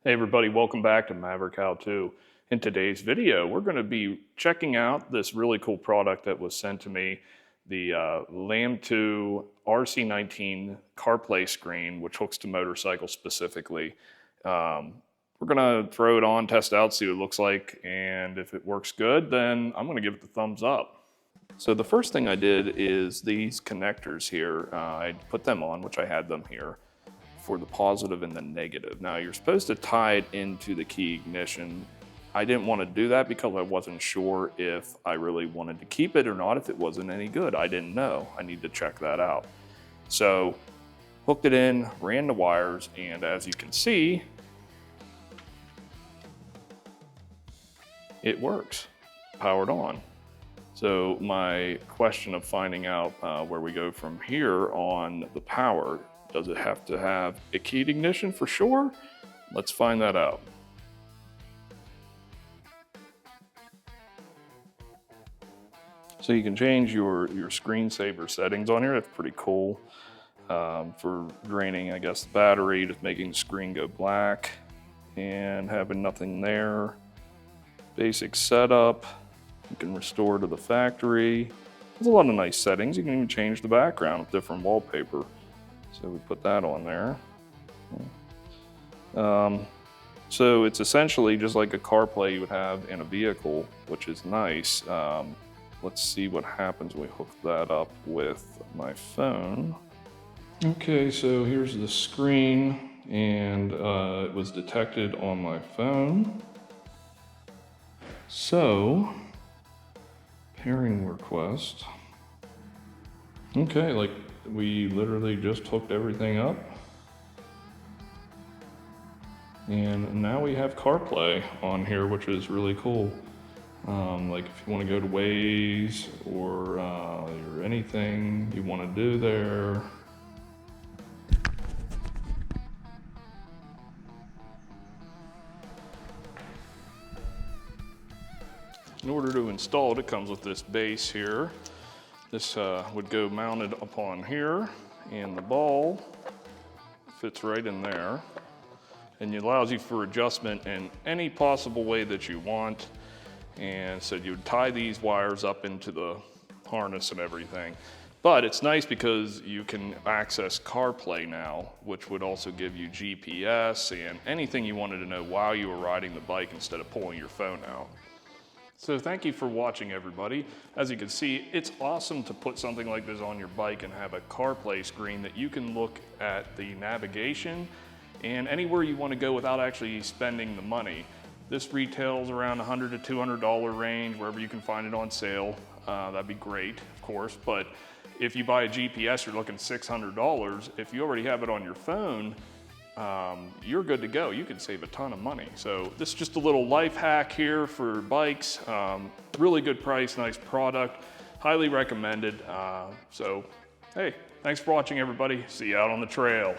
Hey everybody, welcome back to Maverick How To. In today's video, we're going to be checking out this really cool product that was sent to me, the Lamtto RC19 Carplay screen, which hooks to motorcycles specifically. We're going to throw it on, test it out, see what it looks like, and if it works good, then I'm going to give it the thumbs up. So the first thing I did is these connectors here, I put them on, which I had them here, for the positive and the negative. Now you're supposed to tie it into the key ignition. I didn't want to do that because I wasn't sure if I really wanted to keep it or not, if it wasn't any good. I didn't know. I need to check that out. So hooked it in, ran the wires, and as you can see, it works, powered on. So my question of finding out where we go from here on the power, does it have to have a keyed ignition for sure? Let's find that out. So you can change your screensaver settings on here. That's pretty cool. For draining, I guess, the battery, just making the screen go black and having nothing there. Basic setup. You can restore to the factory. There's a lot of nice settings. You can even change the background with different wallpaper. So we put that on there. So it's essentially just like a CarPlay you would have in a vehicle, which is nice. Let's see what happens when we hook that up with my phone. Okay, so here's the screen, and it was detected on my phone. So, pairing request. Okay, like we literally just hooked everything up. And now we have CarPlay on here, which is really cool. Like if you want to go to Waze or anything you want to do there. In order to install it, it comes with this base here. This would go mounted upon here, and the ball fits right in there. And it allows you for adjustment in any possible way that you want. And so you would tie these wires up into the harness and everything. But it's nice because you can access CarPlay now, which would also give you GPS and anything you wanted to know while you were riding the bike instead of pulling your phone out. So thank you for watching, everybody. As you can see, it's awesome to put something like this on your bike and have a CarPlay screen that you can look at the navigation and anywhere you want to go without actually spending the money. This retails around $100 to $200 range, wherever you can find it on sale. That'd be great, of course, but if you buy a GPS, you're looking $600. If you already have it on your phone, you're good to go. You can save a ton of money. So this is just a little life hack here for bikes. Really good price, nice product, highly recommended. So hey, thanks for watching, everybody. See you out on the trail.